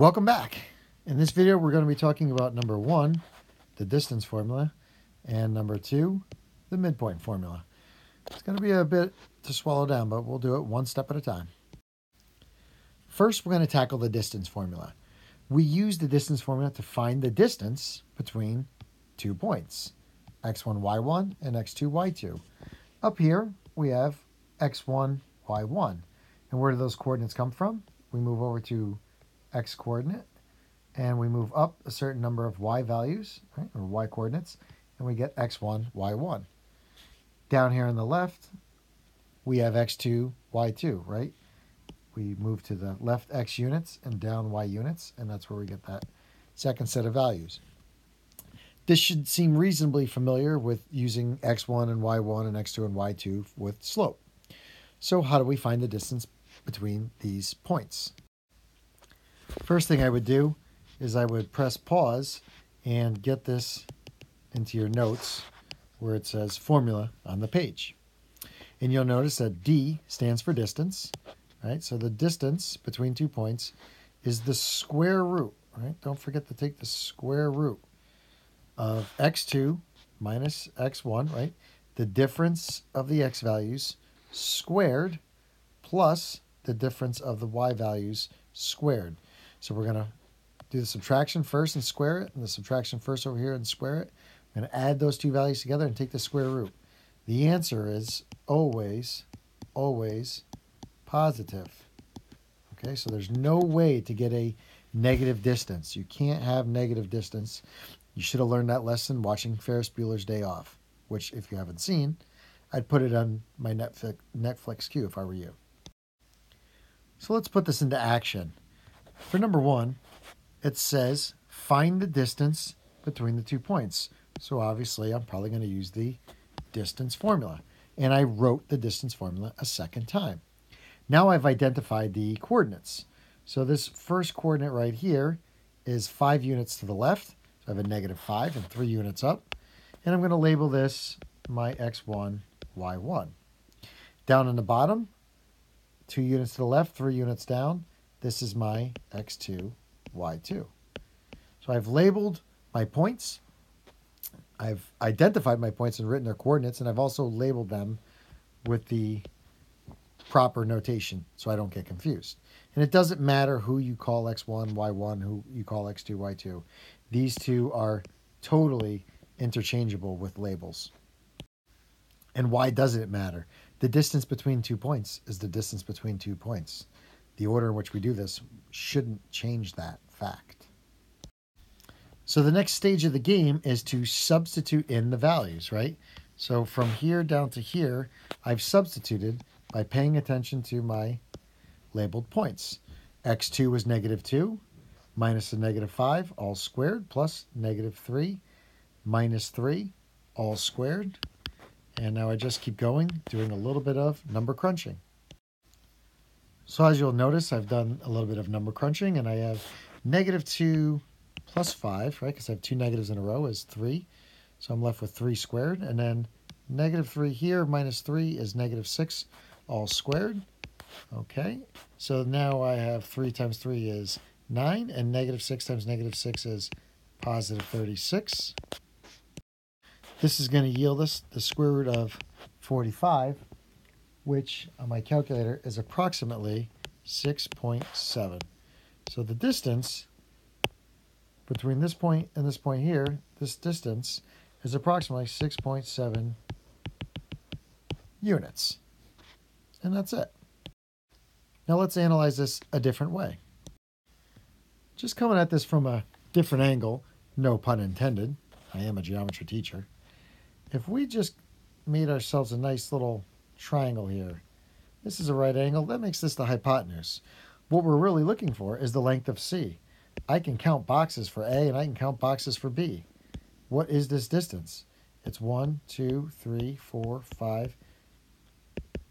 Welcome back. In this video, we're going to be talking about number 1, the distance formula, and number 2, the midpoint formula. It's going to be a bit to swallow down, but we'll do it one step at a time. First, we're going to tackle the distance formula. We use the distance formula to find the distance between 2 points, x1, y1, and x2, y2. Up here, we have x1, y1. And where do those coordinates come from? We move over to x coordinate, and we move up a certain number of y values, right, or y coordinates, and we get x1, y1. Down here on the left, we have x2, y2, right? We move to the left x units and down y units, and that's where we get that second set of values. This should seem reasonably familiar with using x1 and y1 and x2 and y2 with slope. So how do we find the distance between these points? First thing I would do is I would press pause and get this into your notes where it says formula on the page. And you'll notice that D stands for distance, right? So the distance between 2 points is the square root, right? Don't forget to take the square root of x2 minus x1, right? The difference of the x values squared plus the difference of the y values squared. So we're going to do the subtraction first and square it, and the subtraction first over here and square it. I'm going to add those two values together and take the square root. The answer is always, always positive. Okay, so there's no way to get a negative distance. You can't have negative distance. You should have learned that lesson watching Ferris Bueller's Day Off, which, if you haven't seen, I'd put it on my Netflix queue if I were you. So let's put this into action. For number 1, it says find the distance between the 2 points. So obviously I'm probably going to use the distance formula. And I wrote the distance formula a second time. Now I've identified the coordinates. So this first coordinate right here is 5 units to the left. So I have a -5 and 3 units up. And I'm going to label this my x1, y1. Down in the bottom, 2 units to the left, 3 units down. This is my x2, y2. So I've labeled my points. I've identified my points and written their coordinates, and I've also labeled them with the proper notation so I don't get confused. And it doesn't matter who you call x1, y1, who you call x2, y2. These two are totally interchangeable with labels. And why doesn't it matter? The distance between 2 points is the distance between 2 points. The order in which we do this shouldn't change that fact. So the next stage of the game is to substitute in the values, right? So from here down to here, I've substituted by paying attention to my labeled points. x2 was -2 minus a -5 all squared plus -3 minus 3 all squared. And now I just keep going, doing a little bit of number crunching. So as you'll notice, I've done a little bit of number crunching, and I have -2 plus 5, right? Because I have 2 negatives in a row is 3. So I'm left with 3 squared. And then -3 here minus 3 is -6 all squared. Okay, so now I have 3 times 3 is 9, and -6 times -6 is positive 36. This is going to yield us the square root of 45, which on my calculator is approximately 6.7. So the distance between this point and this point here, this distance is approximately 6.7 units. And that's it. Now let's analyze this a different way. Just coming at this from a different angle, no pun intended. I am a geometry teacher. If we just made ourselves a nice little triangle here, this is a right angle, that makes this the hypotenuse. What we're really looking for is the length of C. I can count boxes for A and I can count boxes for B. What is this distance? It's 1, 2, 3, 4, 5,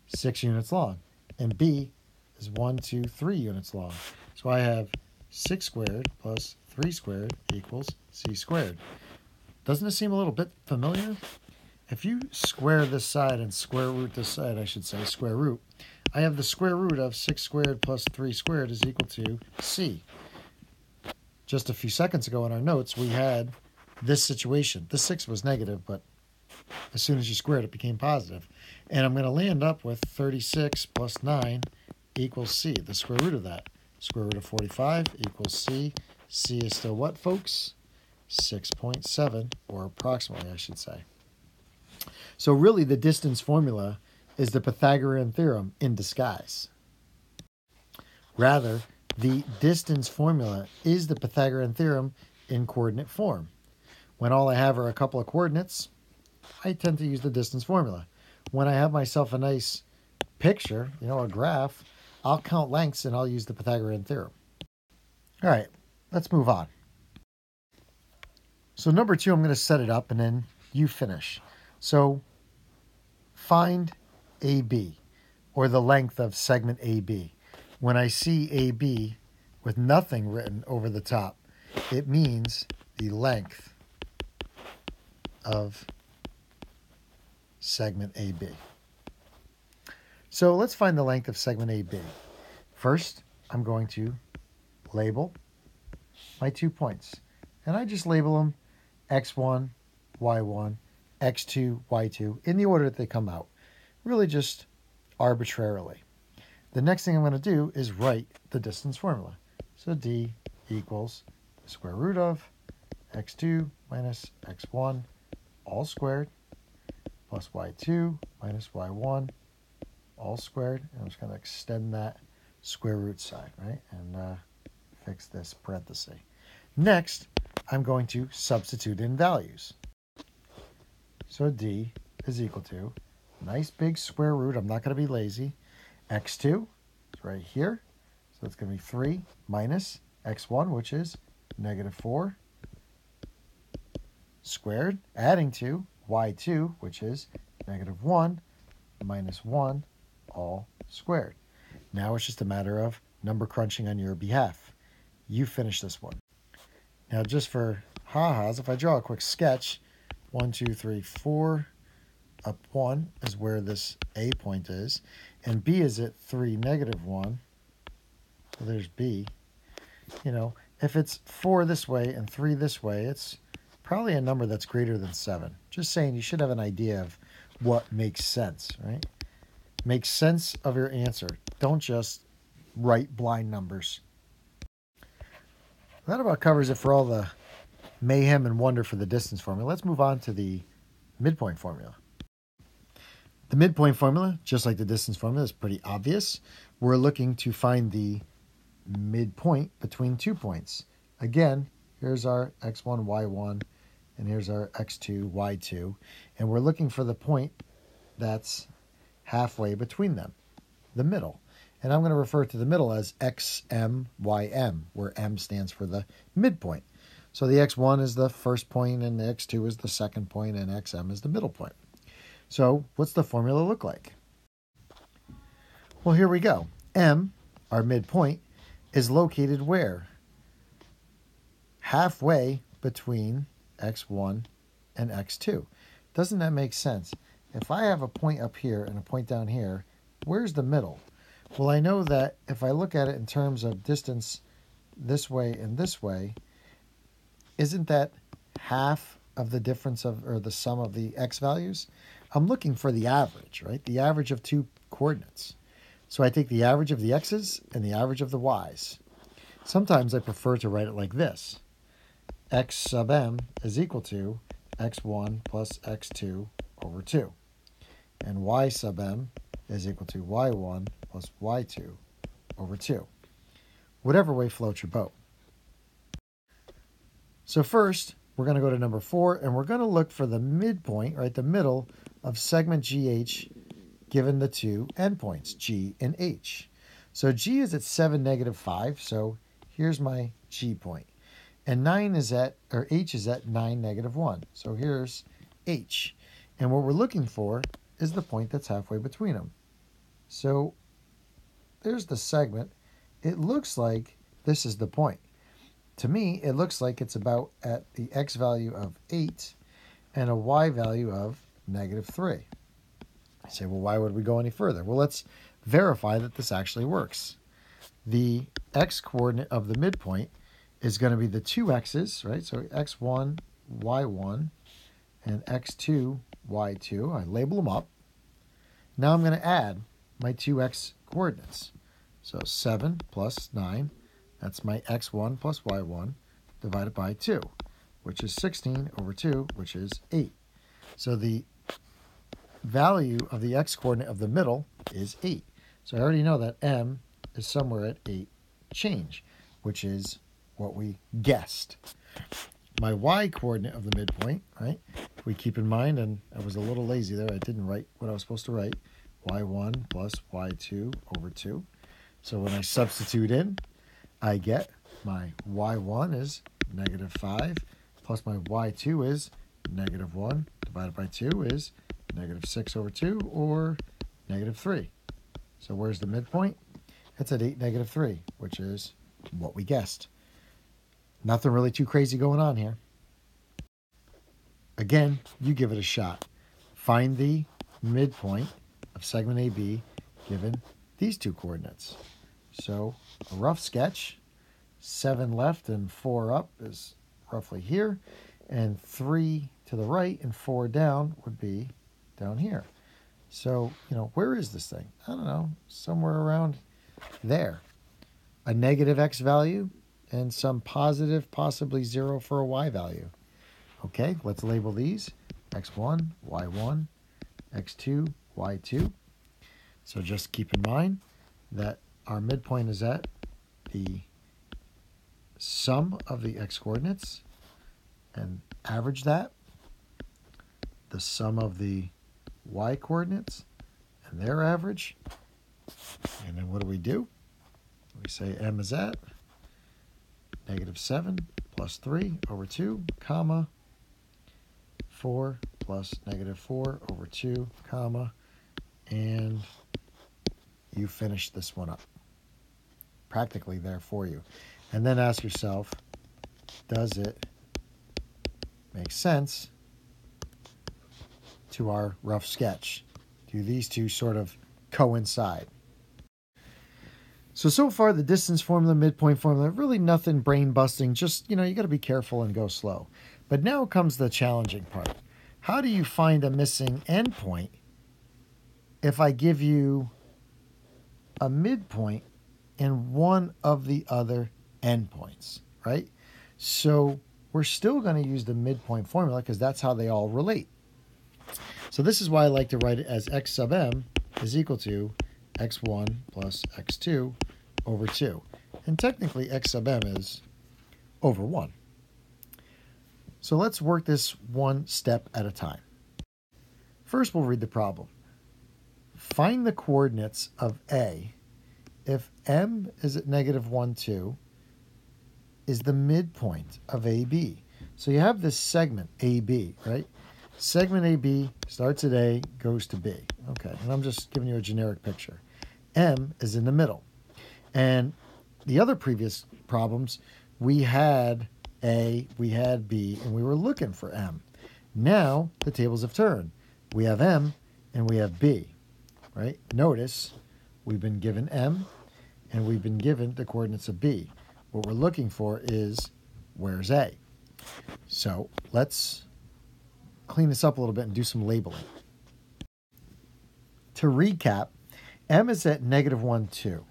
6 units long. And B is 1, 2, 3 units long. So I have 6 squared plus 3 squared equals C squared. Doesn't it seem a little bit familiar? If you square this side and square root this side, I should say square root, I have the square root of 6 squared plus 3 squared is equal to C. just a few seconds ago in our notes, we had this situation. The 6 was negative, but as soon as you squared it, became positive. And I'm going to land up with 36 plus 9 equals C, the square root of that. Square root of 45 equals C. C is still what, folks? 6.7, or approximately, I should say. So really, the distance formula is the Pythagorean theorem in disguise. Rather, the distance formula is the Pythagorean theorem in coordinate form. When all I have are a couple of coordinates, I tend to use the distance formula. When I have myself a nice picture, a graph, I'll count lengths and I'll use the Pythagorean theorem. All right, let's move on. So number 2, I'm going to set it up and then you finish. So find AB, or the length of segment AB. When I see AB with nothing written over the top, it means the length of segment AB. So let's find the length of segment AB. First, I'm going to label my 2 points. And I just label them x1, y1, x2, y2, in the order that they come out. Really just arbitrarily. The next thing I'm going to do is write the distance formula. So D equals the square root of x2 minus x1 all squared plus y2 minus y1 all squared. And I'm just going to extend that square root sign, right? And fix this parenthesis. Next, I'm going to substitute in values. So D is equal to, nice big square root, I'm not going to be lazy, x2 is right here. So it's going to be 3 minus x1, which is negative 4, squared, adding to y2, which is negative 1, minus 1, all squared. Now it's just a matter of number crunching on your behalf. You finish this one. Now just for ha-has, if I draw a quick sketch, 1, 2, 3, 4, up 1 is where this A point is, and B is at 3, negative 1. So there's B. If it's 4 this way and 3 this way, it's probably a number that's greater than 7. Just saying, you should have an idea of what makes sense, right? Make sense of your answer. Don't just write blind numbers. That about covers it for all the mayhem and wonder for the distance formula. Let's move on to the midpoint formula. The midpoint formula, just like the distance formula, is pretty obvious. We're looking to find the midpoint between 2 points. Again, here's our x1, y1, and here's our x2, y2. And we're looking for the point that's halfway between them, the middle. And I'm going to refer to the middle as xm, ym, where m stands for the midpoint. So the x1 is the first point, and the x2 is the second point, and xm is the middle point. So what's the formula look like? Well, here we go. M, our midpoint, is located where? Halfway between x1 and x2. Doesn't that make sense? If I have a point up here and a point down here, where's the middle? Well, I know that if I look at it in terms of distance this way and this way, isn't that half of the difference of, or the sum of the x values? I'm looking for the average, right? The average of 2 coordinates. So I take the average of the x's and the average of the y's. Sometimes I prefer to write it like this. X sub m is equal to x1 plus x2 over 2. And y sub m is equal to y1 plus y2 over 2. Whatever way floats your boat. So first, we're going to go to number 4, and we're going to look for the midpoint, right, the middle of segment GH given the 2 endpoints, G and H. So G is at 7, negative 5, so here's my G point. And H is at 9, negative 1. So here's H. And what we're looking for is the point that's halfway between them. So there's the segment. It looks like this is the point. To me, it looks like it's about at the x value of 8 and a y value of negative 3. I say, well, why would we go any further? Well, let's verify that this actually works. The x coordinate of the midpoint is going to be the two x's, right? So x1, y1, and x2, y2. I label them up. Now I'm going to add my two x coordinates. So 7 plus 9, that's my x1 plus y1 divided by 2, which is 16 over 2, which is 8. So the value of the x-coordinate of the middle is 8. So I already know that m is somewhere at 8 change, which is what we guessed. My y-coordinate of the midpoint, right? We keep in mind, and I was a little lazy there, I didn't write what I was supposed to write, y1 plus y2 over 2. So when I substitute in, I get my y1 is negative 5, plus my y2 is negative 1, divided by 2 is negative 6 over 2, or negative 3. So where's the midpoint? It's at 8, negative 3, which is what we guessed. Nothing really too crazy going on here. Again, you give it a shot. Find the midpoint of segment AB given these two coordinates. So a rough sketch, 7 left and 4 up is roughly here, and 3 to the right and 4 down would be down here. So, where is this thing? I don't know, somewhere around there. A negative x value and some positive, possibly 0 for a y value. Okay, let's label these x1, y1, x2, y2. So just keep in mind that our midpoint is at the sum of the x-coordinates and average that, the sum of the y-coordinates and their average, and then what do? We say m is at negative 7 plus 3 over 2, comma, 4 plus negative 4 over 2, comma, and you finish this one up. Practically there for you. And then ask yourself, does it make sense to our rough sketch? Do these two sort of coincide? So far the distance formula, midpoint formula, really nothing brain busting, just, you got to be careful and go slow. But now comes the challenging part. How do you find a missing endpoint if I give you a midpoint in one of the other endpoints, right? So we're still going to use the midpoint formula because that's how they all relate. So this is why I like to write it as x sub m is equal to x1 plus x2 over 2. And technically x sub m is over 1. So let's work this one step at a time. First, we'll read the problem. Find the coordinates of A if m is at negative 1, 2, is the midpoint of AB. So you have this segment AB, right? Segment AB starts at A, goes to B. Okay, and I'm just giving you a generic picture. M is in the middle. And the other previous problems, we had A, we had B, and we were looking for M. Now, the tables have turned. We have M and we have B, right? Notice we've been given M and we've been given the coordinates of B. What we're looking for is, where's A? So let's clean this up a little bit and do some labeling. To recap, M is at negative 1, 2.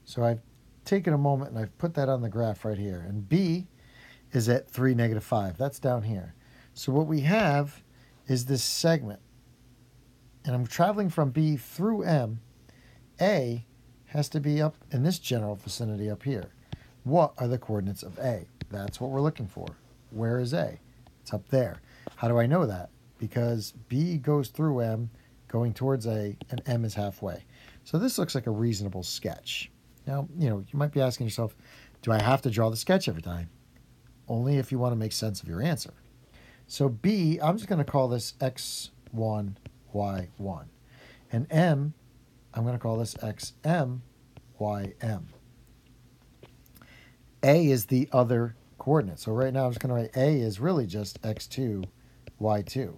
So I've taken a moment and I've put that on the graph right here. And B is at 3, negative 5. That's down here. So what we have is this segment. And I'm traveling from B through M. A has to be up in this general vicinity up here. What are the coordinates of A? That's what we're looking for. Where is A? It's up there. How do I know that? Because B goes through M, going towards A, and M is halfway. So this looks like a reasonable sketch. Now, you might be asking yourself, do I have to draw the sketch every time? Only if you want to make sense of your answer. So B, I'm just going to call this x1, y1. And M, I'm going to call this xm, ym. A is the other coordinate. So right now I'm just going to write A is really just x2, y2.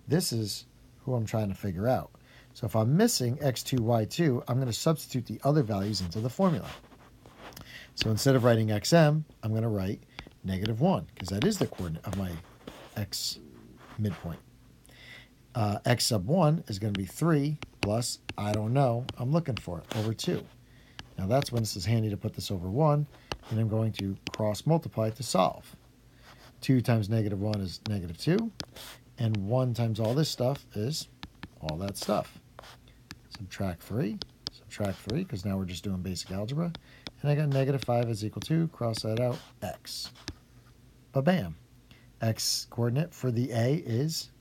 This is who I'm trying to figure out. So if I'm missing x2, y2, I'm going to substitute the other values into the formula. So instead of writing xm, I'm going to write -1 because that is the coordinate of my x midpoint. X sub 1 is going to be 3 plus, I don't know, I'm looking for it, over 2. Now that's when this is handy to put this over 1, and I'm going to cross multiply to solve. 2 times -1 is -2, and 1 times all this stuff is all that stuff. Subtract 3, because now we're just doing basic algebra, and I got -5 is equal to, cross that out, x. Ba-bam. X coordinate for the A is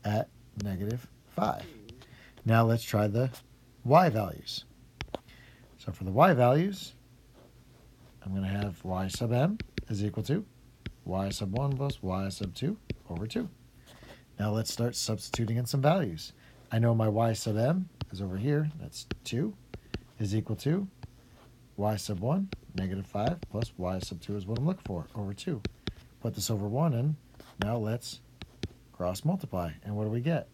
at -5. Now let's try the y values. So for the y values, I'm going to have y sub m is equal to y sub 1 plus y sub 2 over 2. Now let's start substituting in some values. I know my y sub m is over here. That's 2 is equal to y sub 1, -5, plus y sub 2 is what I'm looking for, over 2. Put this over 1, and now let's cross multiply. And what do we get?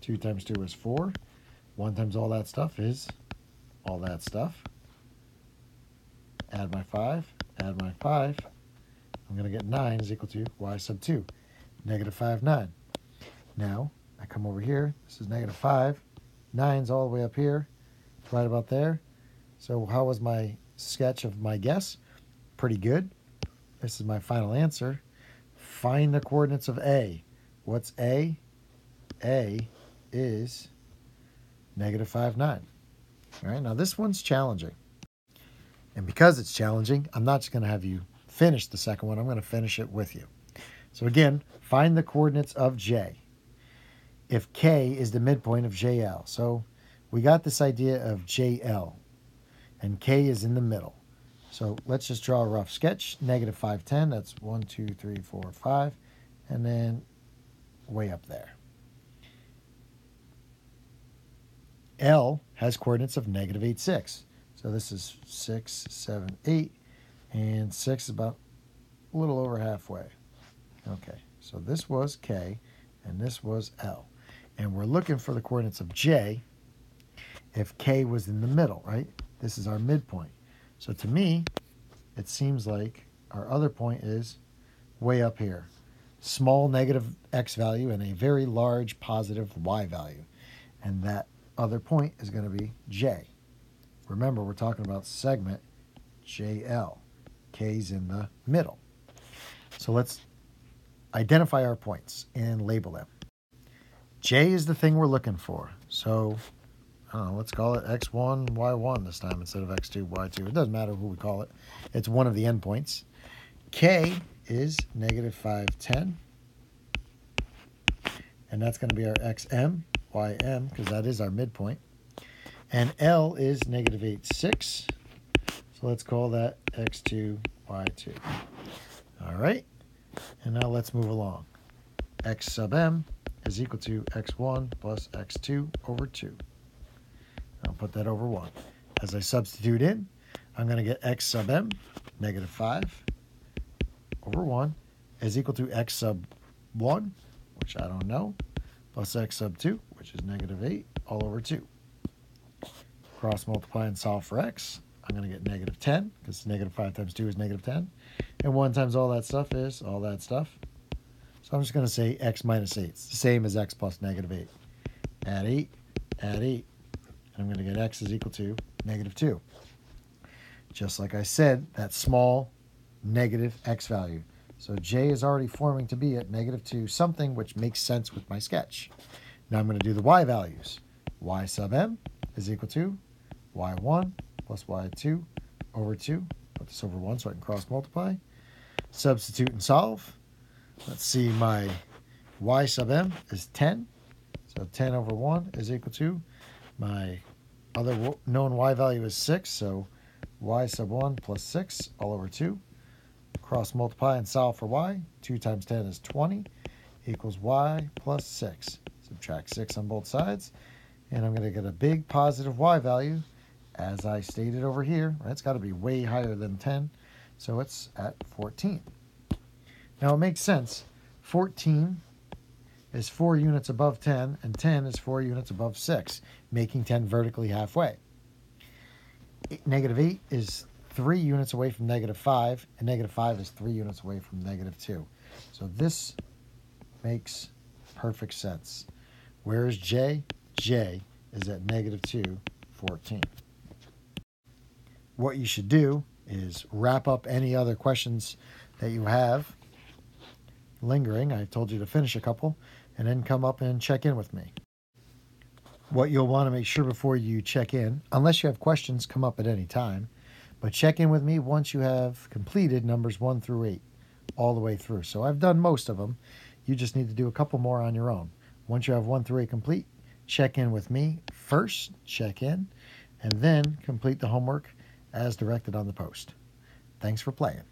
2 times 2 is 4. 1 times all that stuff is all that stuff. Add my 5, add my 5. I'm going to get 9 is equal to y sub 2, -5, 9. Now, I come over here. This is -5. 9's all the way up here. It's right about there. So how was my sketch of my guess? Pretty good. This is my final answer. Find the coordinates of A. What's A? A is -5, 9. All right, now this one's challenging. And because it's challenging, I'm not just going to have you finish the second one. I'm going to finish it with you. So again, find the coordinates of J. If K is the midpoint of JL. So we got this idea of JL. And K is in the middle. So let's just draw a rough sketch. -5, 10. That's 1, 2, 3, 4, 5. And then way up there. L has coordinates of -8, 6. So this is 6, 7, 8. And 6 is about a little over halfway. Okay, so this was K, and this was L. And we're looking for the coordinates of J if K was in the middle, right? This is our midpoint. So to me, it seems like our other point is way up here. Small negative x value and a very large positive y value. And that other point is going to be J. Remember, we're talking about segment JL. K's in the middle. So let's identify our points and label them. J is the thing we're looking for. So, I don't know, let's call it x1, y1 this time instead of x2, y2. It doesn't matter who we call it. It's one of the endpoints. K is -5, 10. And that's going to be our xm, ym, because that is our midpoint. And L is -8, 6. So let's call that x2, y2. All right. And now let's move along. X sub m is equal to x1 plus x2 over 2. I'll put that over 1. As I substitute in, I'm going to get x sub m, -5, over 1, is equal to x sub 1, which I don't know, plus x sub 2, which is -8, all over 2. Cross multiply and solve for x. I'm going to get -10, because -5 times 2 is -10. And 1 times all that stuff is all that stuff. So I'm just going to say x minus 8. It's the same as x plus -8. Add 8, add 8. And I'm going to get x is equal to -2. Just like I said, that small negative x value. So J is already forming to be at -2 something, which makes sense with my sketch. Now I'm going to do the y values. Y sub m is equal to y1 plus y2 over 2. Put this over 1 so I can cross multiply. Substitute and solve. Let's see, my y sub m is 10. So 10 over 1 is equal to my other known y value is 6. So y sub 1 plus 6 all over 2. Cross multiply and solve for y. 2 times 10 is 20 equals y plus 6. Subtract 6 on both sides. And I'm going to get a big positive y value, as I stated over here. It's got to be way higher than 10, so it's at 14. Now it makes sense. 14 is 4 units above 10, and 10 is 4 units above 6, making 10 vertically halfway. -8 is 3 units away from -5, and -5 is 3 units away from -2. So this makes perfect sense. Where is J? J is at -2, 14. What you should do is wrap up any other questions that you have lingering. I told you to finish a couple, and then come up and check in with me. What you'll want to make sure before you check in, unless you have questions come up at any time, but check in with me once you have completed numbers 1 through 8 all the way through. So I've done most of them. You just need to do a couple more on your own. Once you have 1 through 8 complete, check in with me first, check in, and then complete the homework as directed on the post. Thanks for playing.